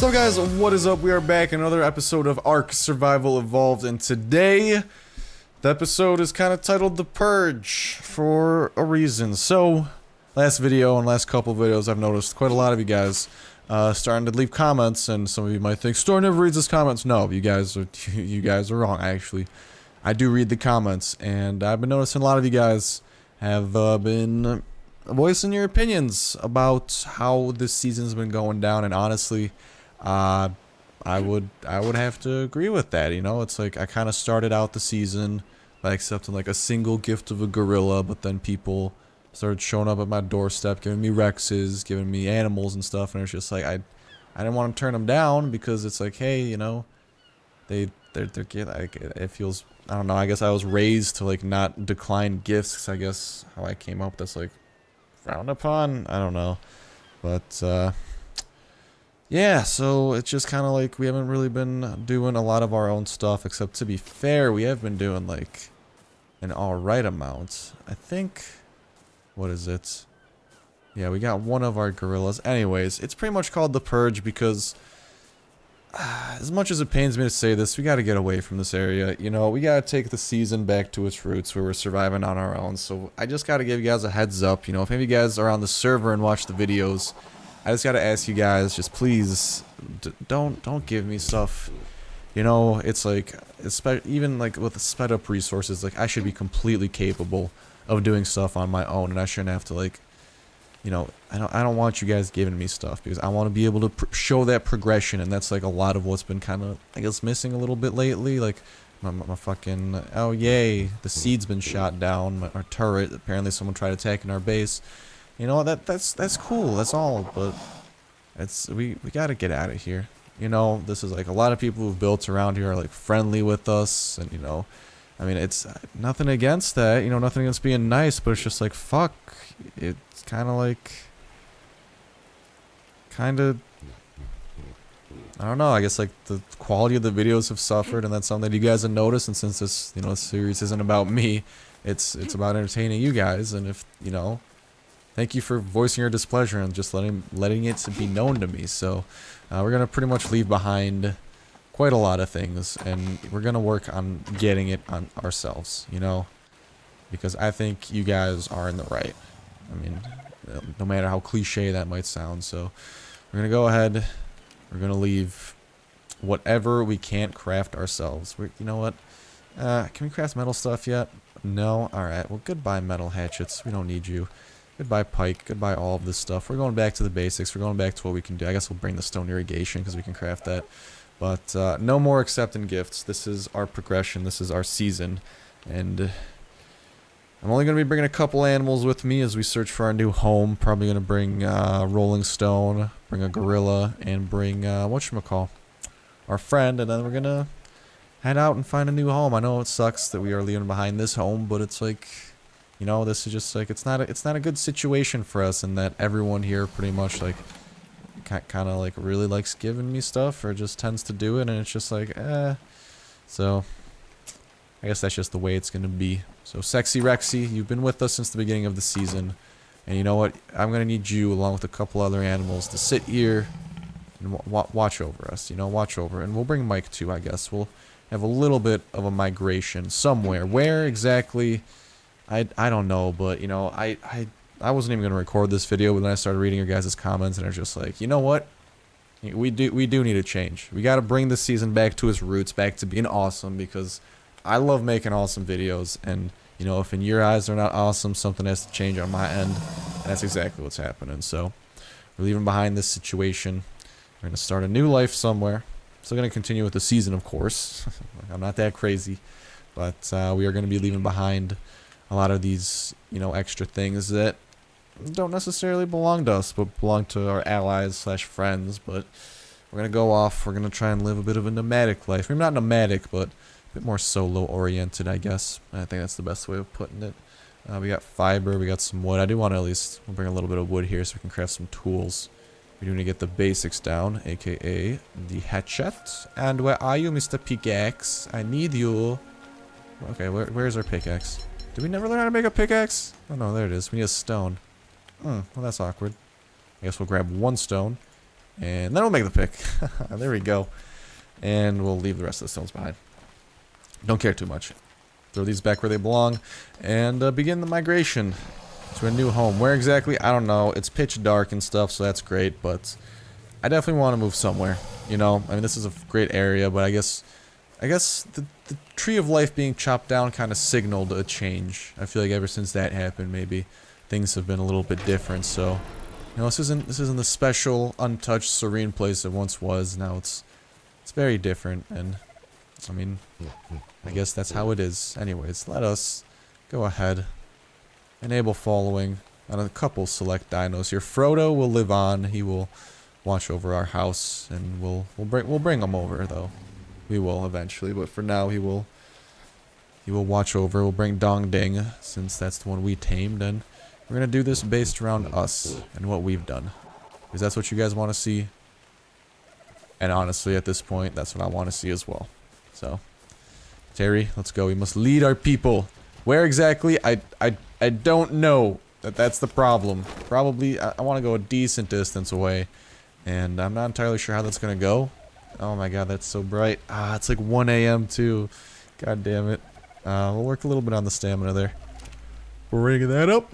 So guys, what is up? We are back in another episode of ARK Survival Evolved, and today the episode is kind of titled The Purge for a reason. So, last video and last couple videos I've noticed quite a lot of you guys starting to leave comments, and some of you might think, Star never reads his comments. No, you guys are wrong, actually. I do read the comments, and I've been noticing a lot of you guys have been voicing your opinions about how this season's been going down, and honestly, I would have to agree with that. You know, it's like I kind of started out the season by accepting like a single gift of a gorilla, but then people started showing up at my doorstep, giving me Rexes, giving me animals and stuff, and it's just like I didn't want to turn them down because it's like, hey, you know, they're like, it feels, I don't know, I guess I was raised to like not decline gifts, 'cause I guess how I came up that's like frowned upon, I don't know, but yeah, so it's just kind of like we haven't really been doing a lot of our own stuff, except to be fair, we have been doing like an alright amount. I think, what is it? Yeah, we got one of our gorillas. Anyways, it's pretty much called The Purge because as much as it pains me to say this, we got to get away from this area. You know, we got to take the season back to its roots where we're surviving on our own. So I just got to give you guys a heads up. You know, if any of you guys are on the server and watch the videos, I just gotta ask you guys, just please, don't give me stuff. You know, it's like, even like with the sped up resources, like I should be completely capable of doing stuff on my own, and I shouldn't have to like, you know, I don't want you guys giving me stuff because I want to be able to show that progression, and that's like a lot of what's been kind of, I guess, missing a little bit lately. Like my fucking, oh yay, the seed's been shot down, our turret. Apparently, someone tried attacking our base. You know, that's cool, that's all, but we gotta get out of here. You know, this is like a lot of people who've built around here are like friendly with us, and you know, I mean, it's nothing against that, you know, nothing against being nice, but it's just like, fuck, it's kind of like, I don't know, I guess like the quality of the videos have suffered, and that's something that you guys have noticed, and since this, you know, series isn't about me, it's about entertaining you guys, and if, you know, thank you for voicing your displeasure and just letting it be known to me. So we're gonna pretty much leave behind quite a lot of things, and we're gonna work on getting it on ourselves. You know, because I think you guys are in the right. I mean, no matter how cliche that might sound. So we're gonna go ahead. We're gonna leave whatever we can't craft ourselves. You know what? Can we craft metal stuff yet? No. All right. Well, goodbye, metal hatchets. We don't need you. Goodbye pike, goodbye all of this stuff. We're going back to the basics, we're going back to what we can do. I guess we'll bring the stone irrigation because we can craft that. But no more accepting gifts. This is our progression, this is our season. And I'm only going to be bringing a couple animals with me as we search for our new home. Probably going to bring rolling stone, bring a gorilla, and bring, whatchamacall, our friend. And then we're going to head out and find a new home. I know it sucks that we are leaving behind this home, but it's like, you know, this is just like, it's not a good situation for us, and that everyone here pretty much like kind of like really likes giving me stuff or just tends to do it, and it's just like, so I guess that's just the way it's gonna be. So Sexy Rexy, you've been with us since the beginning of the season, and you know what, I'm gonna need you along with a couple other animals to sit here and watch over us, you know, watch over, and we'll bring Mike too, I guess. We'll have a little bit of a migration somewhere. Where exactly, I don't know, but you know, I wasn't even gonna record this video, but then I started reading your guys' comments, and I was just like, you know what? We do need a change. We gotta bring this season back to its roots, back to being awesome, because I love making awesome videos, and you know, if in your eyes they're not awesome, something has to change on my end, and that's exactly what's happening. So we're leaving behind this situation. We're gonna start a new life somewhere. Still gonna continue with the season, of course. I'm not that crazy, but we are gonna be leaving behind a lot of these, you know, extra things that don't necessarily belong to us, but belong to our allies slash friends. But we're gonna go off. We're gonna try and live a bit of a nomadic life. Maybe not nomadic, but a bit more solo oriented, I guess. I think that's the best way of putting it. We got fiber. We got some wood. I do want to at least, we'll bring a little bit of wood here so we can craft some tools. We do need to get the basics down, aka the hatchet. And where are you, Mr. Pickaxe? I need you. Okay, where's our pickaxe? Did we never learn how to make a pickaxe? Oh no, there it is. We need a stone. Well, that's awkward. I guess we'll grab one stone. And then we'll make the pick. There we go. And we'll leave the rest of the stones behind. Don't care too much. Throw these back where they belong. And begin the migration to a new home. Where exactly? I don't know. It's pitch dark and stuff, so that's great. But I definitely want to move somewhere. You know, I mean, this is a great area, but I guess the tree of life being chopped down kind of signaled a change. I feel like ever since that happened, maybe things have been a little bit different. So, you know, this isn't the special, untouched, serene place it once was. Now it's very different, and I mean, I guess that's how it is. Anyways, let us go ahead, enable following on a couple select dinos here. Frodo will live on. He will watch over our house, and we'll bring him over though. We will eventually, but for now he will watch over. We'll bring Dong Ding, since that's the one we tamed, and we're gonna do this based around us and what we've done, because that's what you guys want to see. And honestly, at this point, that's what I want to see as well. So, Terry, let's go. We must lead our people. Where exactly? I don't know. That's the problem. Probably, I want to go a decent distance away, and I'm not entirely sure how that's gonna go. Oh my god, that's so bright. Ah, it's like 1 a.m. too. God damn it. We'll work a little bit on the stamina there. We're rigging that up.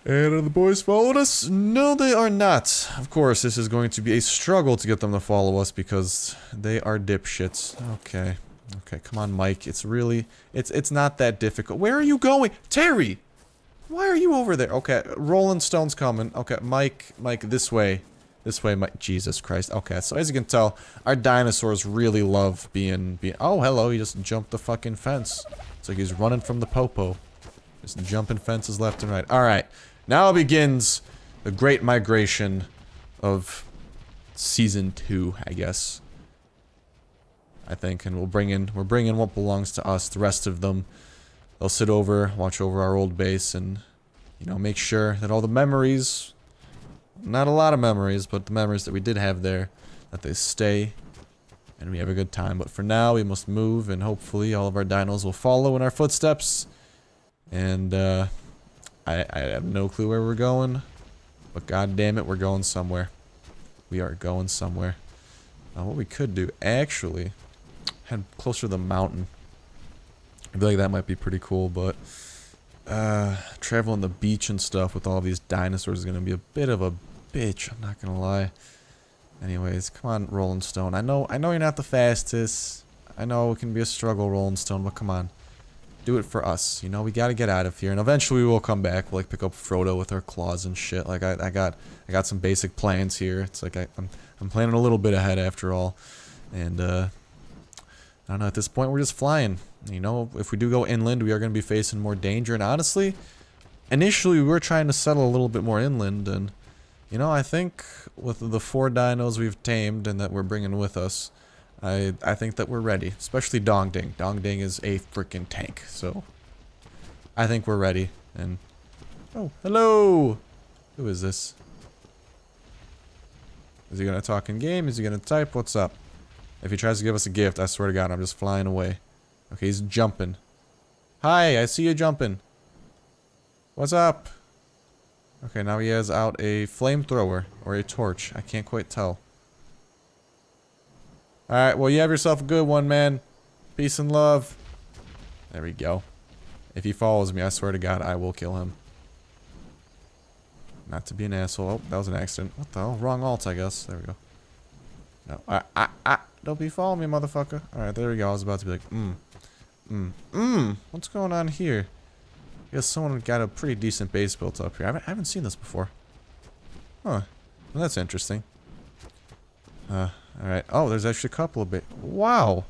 And are the boys following us? No, they are not. Of course, this is going to be a struggle to get them to follow us because they are dipshits. Okay. Okay, come on, Mike. It's really... It's not that difficult. Where are you going? Terry! Why are you over there? Okay, Rolling Stone's coming. Okay, Mike, this way. This way, Mike. Jesus Christ. Okay, so as you can tell, our dinosaurs really love being... Oh, hello, he just jumped the fucking fence. It's like he's running from the popo. Just jumping fences left and right. Alright. Now begins the great migration of season 2, I guess. I think, and we're bringing what belongs to us. The rest of them, they'll sit over, watch over our old base, and you know, make sure that all the memories, not a lot of memories, but the memories that we did have there, that they stay, and we have a good time. But for now, we must move, and hopefully, all of our dinos will follow in our footsteps. And I have no clue where we're going, but god damn it, we're going somewhere. We are going somewhere. What we could do, actually, head closer to the mountain. I feel like that might be pretty cool, but traveling the beach and stuff with all these dinosaurs is going to be a bit of a bitch, I'm not going to lie. Anyways, come on, Rolling Stone. I know you're not the fastest. I know it can be a struggle, Rolling Stone, but come on. Do it for us, you know, we gotta get out of here, and eventually we will come back. We'll like pick up Frodo with our claws and shit. Like I got some basic plans here. It's like I'm planning a little bit ahead after all, and I don't know. At this point, we're just flying. You know, if we do go inland, we are gonna be facing more danger. And honestly, initially we were trying to settle a little bit more inland, and you know, I think with the 4 dinos we've tamed and that we're bringing with us, I think that we're ready, especially Dong Ding. Dong Ding is a freaking tank, so I think we're ready. And oh, hello! Who is this? Is he gonna talk in game? Is he gonna type? What's up? If he tries to give us a gift, I swear to God, I'm just flying away. Okay, he's jumping. Hi, I see you jumping. What's up? Okay, now he has out a flamethrower or a torch. I can't quite tell. Alright, well, you have yourself a good one, man. Peace and love. There we go. If he follows me, I swear to God, I will kill him. Not to be an asshole. Oh, that was an accident. What the hell? Wrong alt, I guess. There we go. No. Don't be following me, motherfucker. Alright, there we go. I was about to be like, What's going on here? I guess someone got a pretty decent base built up here. I haven't seen this before. Huh. Well, that's interesting. Alright. Oh, there's actually a couple of base. Wow!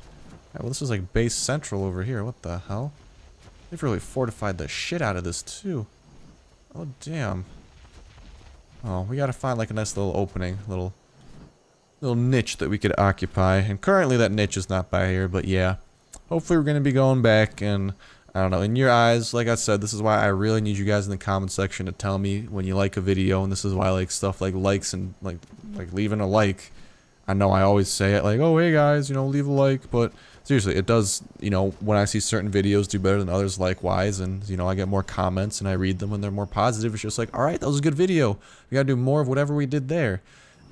Right, well, this is like base central over here. What the hell? They've really fortified the shit out of this, too. Oh, damn. Oh, we gotta find like a nice little opening. Little niche that we could occupy. And currently that niche is not by here, but yeah. Hopefully we're gonna be going back, and I don't know, in your eyes, like I said, this is why I really need you guys in the comment section to tell me when you like a video, and this is why I like stuff like likes and like leaving a like. I know I always say it like, oh, hey guys, you know, leave a like, but seriously, it does, you know, when I see certain videos do better than others likewise, and, you know, I get more comments and I read them and they're more positive, it's just like, alright, that was a good video. We gotta do more of whatever we did there.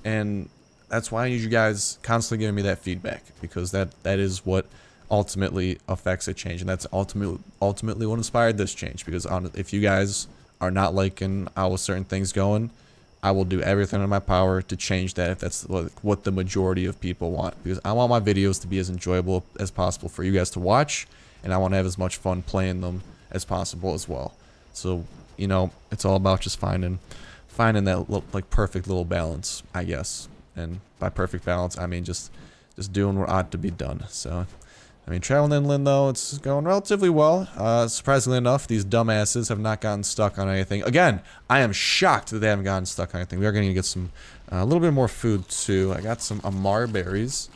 And that's why I need you guys constantly giving me that feedback, because that is what ultimately affects a change, and that's ultimately what inspired this change. Because if you guys are not liking how certain things going, I will do everything in my power to change that if that's what the majority of people want. Because I want my videos to be as enjoyable as possible for you guys to watch, and I want to have as much fun playing them as possible as well. So, you know, it's all about just finding that like perfect little balance, I guess. And by perfect balance, I mean just doing what ought to be done. So, I mean, traveling inland, though, it's going relatively well. Surprisingly enough, these dumbasses have not gotten stuck on anything. Again, I am shocked that they haven't gotten stuck on anything. We are going to get some, a little bit more food, too. I got some Amar berries.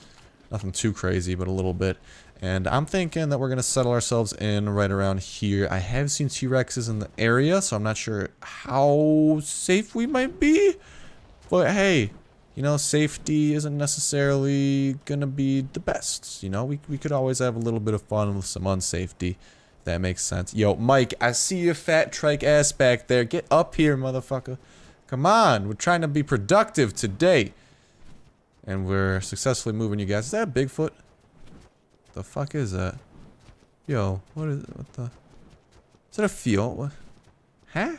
Nothing too crazy, but a little bit. And I'm thinking that we're going to settle ourselves in right around here. I have seen T-Rexes in the area, so I'm not sure how safe we might be. But, hey, you know, safety isn't necessarily gonna be the best. You know, we could always have a little bit of fun with some unsafety. If that makes sense. Yo, Mike, I see your fat trike ass back there. Get up here, motherfucker. Come on, we're trying to be productive today. And we're successfully moving you guys. Is that a Bigfoot? The fuck is that? Yo, what is it? What the? Is that a field? What? Huh?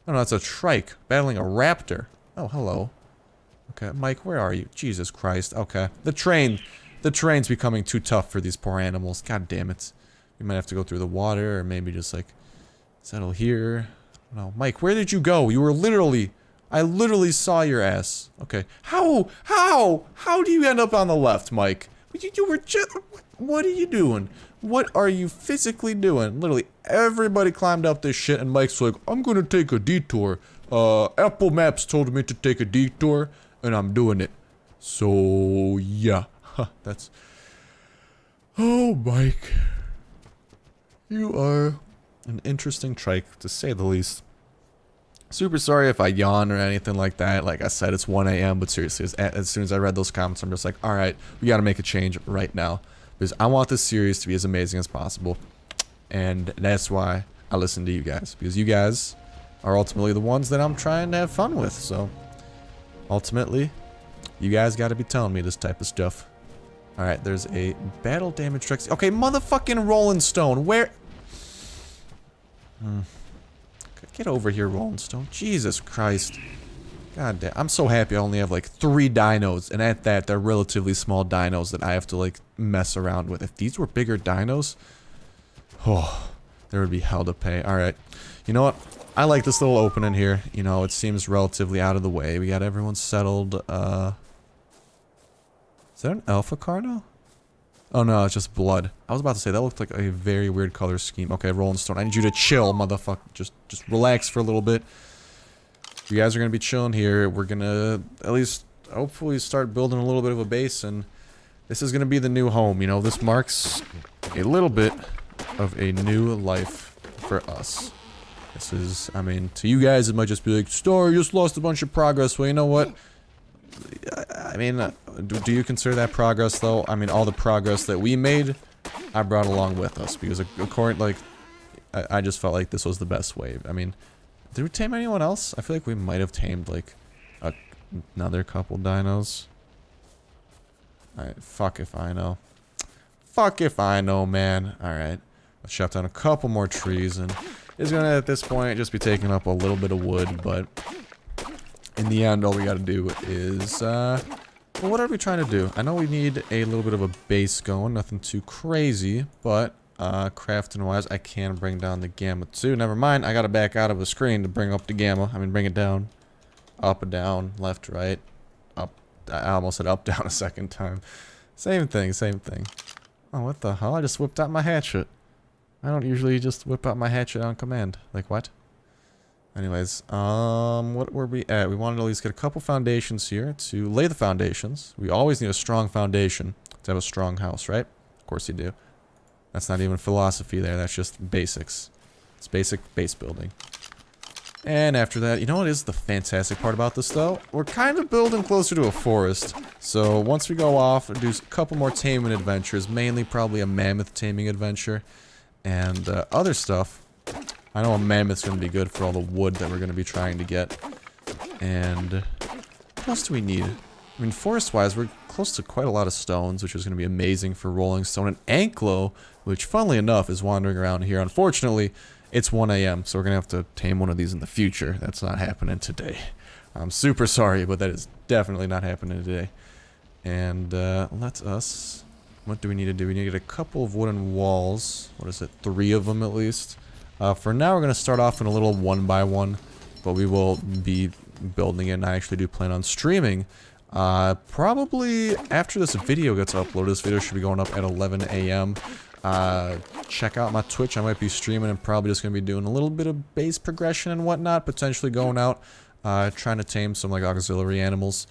Oh no, that's a trike battling a raptor. Oh, hello. Okay, Mike, where are you? Jesus Christ. Okay. The train's becoming too tough for these poor animals. God damn it. We might have to go through the water, or maybe just, like, settle here. No, Mike, where did you go? You were literally... I literally saw your ass. Okay. How do you end up on the left, Mike? You were just... What are you doing? What are you physically doing? Literally, everybody climbed up this shit, and Mike's like, I'm gonna take a detour. Apple Maps told me to take a detour, and I'm doing it. So, yeah. Huh, that's... Oh, Mike. You are an interesting trike, to say the least. Super sorry if I yawn or anything like that. Like I said, it's 1 a.m., but seriously, as soon as I read those comments, I'm just like, alright, we gotta make a change right now. Because I want this series to be as amazing as possible. And that's why I listen to you guys. Because you guys are ultimately the ones that I'm trying to have fun with. So, ultimately, you guys gotta be telling me this type of stuff. Alright, there's a battle damage Rex. Okay, motherfucking Rolling Stone, where... Get over here, Rolling Stone. Jesus Christ. God damn. I'm so happy I only have like 3 dinos, and at that, they're relatively small dinos that I have to like mess around with. If these were bigger dinos, oh, there would be hell to pay. Alright. You know what? I like this little opening here. You know, it seems relatively out of the way. We got everyone settled. Is that an alpha car now? Oh no, it's just blood. I was about to say, that looked like a very weird color scheme. Okay, Rolling Stone, I need you to chill, motherfucker. Just relax for a little bit. You guys are gonna be chilling here. We're gonna, at least, hopefully start building a little bit of a base, and this is gonna be the new home. You know, this marks a little bit of a new life for us. This is, I mean, to you guys, it might just be like, Star, you just lost a bunch of progress. Well, you know what? I mean, do you consider that progress, though? I mean, all the progress that we made, I brought along with us. Because, according, like, I just felt like this was the best way. I mean, did we tame anyone else? I feel like we might have tamed, like, another couple dinos. Alright, fuck if I know. Fuck if I know, man. Alright, let's chop down a couple more trees, and it's gonna, at this point, just be taking up a little bit of wood, but... in the end, all we gotta do is, well, what are we trying to do? I know we need a little bit of a base going, nothing too crazy, but, crafting-wise, I can bring down the gamma too. Never mind, I gotta back out of the screen to bring up the gamma. I mean, bring it down. Up, down, left, right, up. I almost said up, down a second time. Same thing, same thing. Oh, what the hell? I just whipped out my hatchet. I don't usually just whip out my hatchet on command. Like, what? Anyways, what were we at? We wanted to at least get a couple foundations here to lay the foundations. We always need a strong foundation to have a strong house, right? Of course you do. That's not even philosophy there, that's just basics. It's basic base building. And after that, you know what is the fantastic part about this, though? We're kind of building closer to a forest. So once we go off and do a couple more taming adventures, mainly probably a mammoth taming adventure, and other stuff, I know a mammoth's going to be good for all the wood that we're going to be trying to get. And what else do we need? I mean, forest-wise, we're close to quite a lot of stones, which is going to be amazing for rolling stone. And Anklo, which, funnily enough, is wandering around here. Unfortunately, it's 1 a.m., so we're going to have to tame one of these in the future. That's not happening today. I'm super sorry, but that is definitely not happening today. And let us... What do we need to do? We need to get a couple of wooden walls. What is it? 3 of them, at least. For now, we're going to start off in a little 1x1, but we will be building it, and I actually do plan on streaming. Probably after this video gets uploaded. This video should be going up at 11 a.m. Check out my Twitch. I might be streaming and probably just going to be doing a little bit of base progression and whatnot. Potentially going out, trying to tame some like auxiliary animals.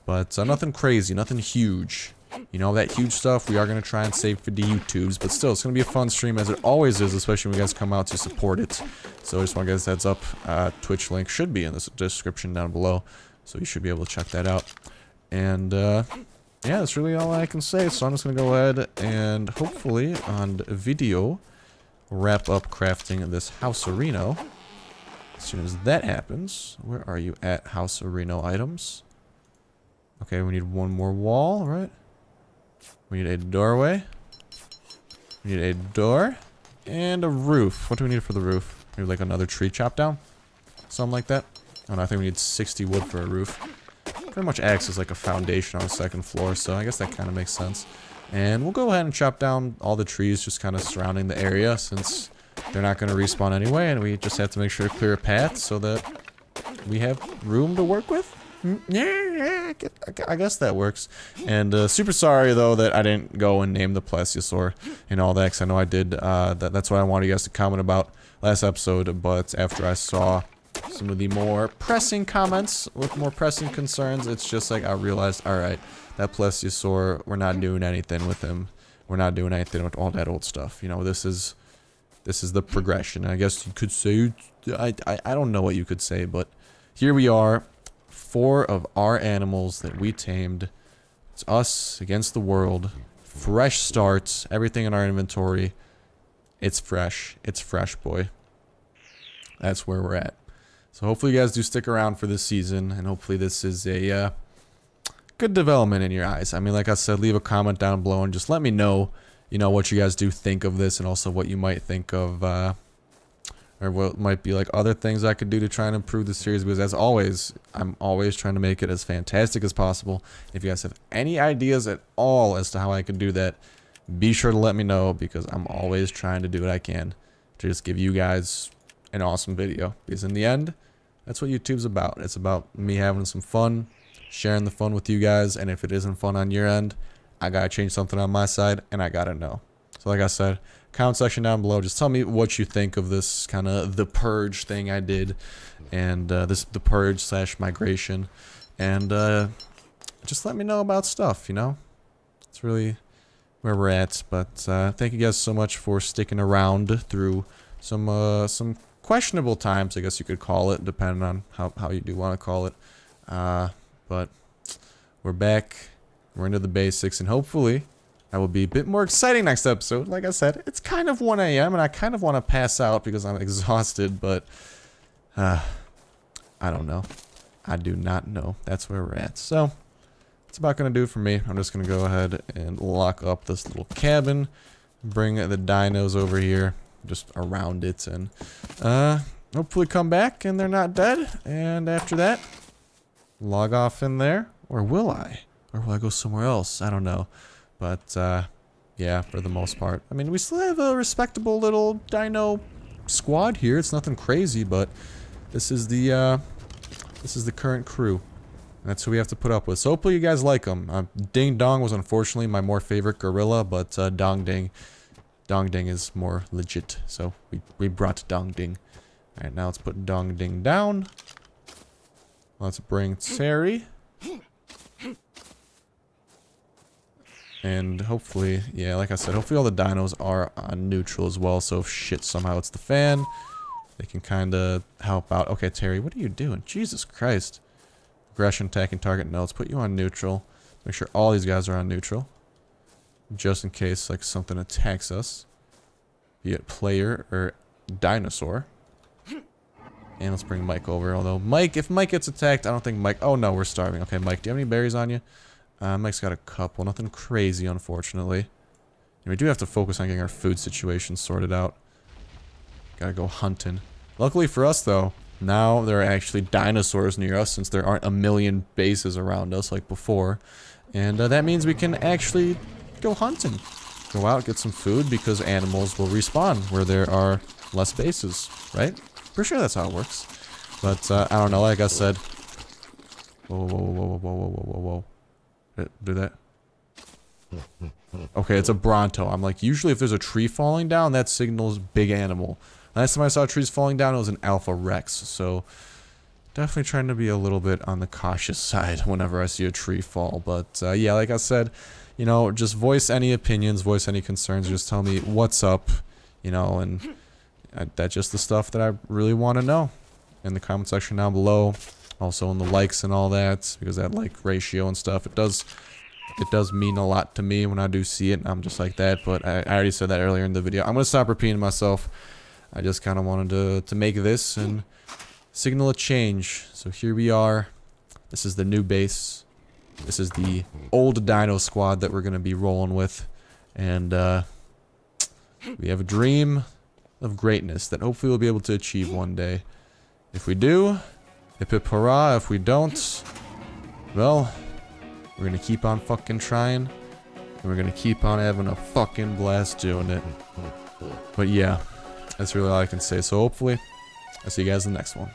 But nothing crazy, nothing huge. You know, that huge stuff we are going to try and save for the YouTubes. But still, it's going to be a fun stream as it always is, especially when you guys come out to support it. So I just want to get this heads up. Twitch link should be in the description down below. So you should be able to check that out. And, yeah, that's really all I can say. So I'm just going to go ahead and hopefully on video wrap up crafting this House Reno. As soon as that happens, where are you at, House Reno items? Okay, we need one more wall, right? We need a doorway. We need a door. And a roof. What do we need for the roof? Maybe like another tree chop down? Something like that? Oh no, I think we need 60 wood for a roof. Pretty much acts as like a foundation on the second floor, so I guess that kind of makes sense. And we'll go ahead and chop down all the trees just kind of surrounding the area, since they're not going to respawn anyway, and we just have to make sure to clear a path so that we have room to work with. Yeah, I guess that works. And super sorry though that I didn't go and name the plesiosaur and all that, because I know I did. That's what I wanted you guys to comment about last episode, but after I saw some of the more pressing comments with more pressing concerns, it's just like I realized, alright, that plesiosaur, we're not doing anything with him. We're not doing anything with all that old stuff. You know, this is the progression. I guess you could say, I don't know what you could say, but here we are. 4 of our animals that we tamed. It's us against the world. Fresh starts. Everything in our inventory. It's fresh. It's fresh, boy. That's where we're at. So hopefully you guys do stick around for this season, and hopefully this is a good development in your eyes. I mean, like I said, leave a comment down below and just let me know, you know, what you guys do think of this, and also what you might think of, or what might be like other things I could do to try and improve the series, because as always, I'm always trying to make it as fantastic as possible. If you guys have any ideas at all as to how I could do that, be sure to let me know, because I'm always trying to do what I can to just give you guys an awesome video, because in the end, that's what YouTube's about. It's about me having some fun, sharing the fun with you guys, and if it isn't fun on your end, I gotta change something on my side, and I gotta know. So like I said, comment section down below, just tell me what you think of this kind of the purge thing I did, and the purge / migration, and just let me know about stuff, you know. It's really where we're at. But thank you guys so much for sticking around through some questionable times, I guess you could call it, depending on how you do want to call it. But we're back, we're into the basics, and hopefully that will be a bit more exciting next episode. Like I said, it's kind of 1 a.m. and I kind of want to pass out because I'm exhausted, but I don't know. I do not know. That's where we're at. So that's about going to do it for me. I'm just going to go ahead and lock up this little cabin, bring the dinos over here, just around it, and hopefully come back and they're not dead. And after that, log off in there. Or will I? Or will I go somewhere else? I don't know. But yeah, for the most part. I mean, we still have a respectable little dino squad here. It's nothing crazy, but this is the current crew. And that's who we have to put up with. So hopefully you guys like them. Ding Dong was unfortunately my more favorite gorilla, but Dong Ding is more legit. So we brought Dong Ding. Alright, now let's put Dong Ding down. Let's bring Terry. And hopefully, yeah, like I said, hopefully all the dinos are on neutral as well. So if shit somehow hits the fan, they can kind of help out. Okay, Terry, what are you doing? Jesus Christ. Aggression, attacking target. No, let's put you on neutral. Make sure all these guys are on neutral. Just in case, like, something attacks us. Be it player or dinosaur. And let's bring Mike over. Although Mike, if Mike gets attacked, I don't think Mike... Oh no, we're starving. Okay, Mike, do you have any berries on you? Mike's got a couple. Nothing crazy, unfortunately. And we do have to focus on getting our food situation sorted out. Gotta go hunting. Luckily for us, though, now there are actually dinosaurs near us since there aren't a million bases around us like before. And that means we can actually go hunting. Go out, get some food, because animals will respawn where there are less bases, right? Pretty sure that's how it works. But, I don't know, like I said... Whoa, whoa, whoa, whoa, whoa, whoa, whoa, whoa. Do that? Okay, it's a Bronto. I'm like, usually if there's a tree falling down, that signals big animal. Last time I saw trees falling down, it was an Alpha Rex, so... Definitely trying to be a little bit on the cautious side whenever I see a tree fall. But, yeah, like I said, you know, just voice any opinions, voice any concerns, just tell me what's up, you know, and that's just the stuff that I really want to know in the comment section down below. Also in the likes and all that, because that like ratio and stuff, it does mean a lot to me when I do see it. I'm just like that, but I already said that earlier in the video. I'm going to stop repeating myself. I just kind of wanted to make this and signal a change. So here we are. This is the new base. This is the old dino squad that we're going to be rolling with. And we have a dream of greatness that hopefully we'll be able to achieve one day. If we do, hip hip hurrah. If we don't, well, we're going to keep on fucking trying. And we're going to keep on having a fucking blast doing it. But yeah, that's really all I can say. So hopefully, I'll see you guys in the next one.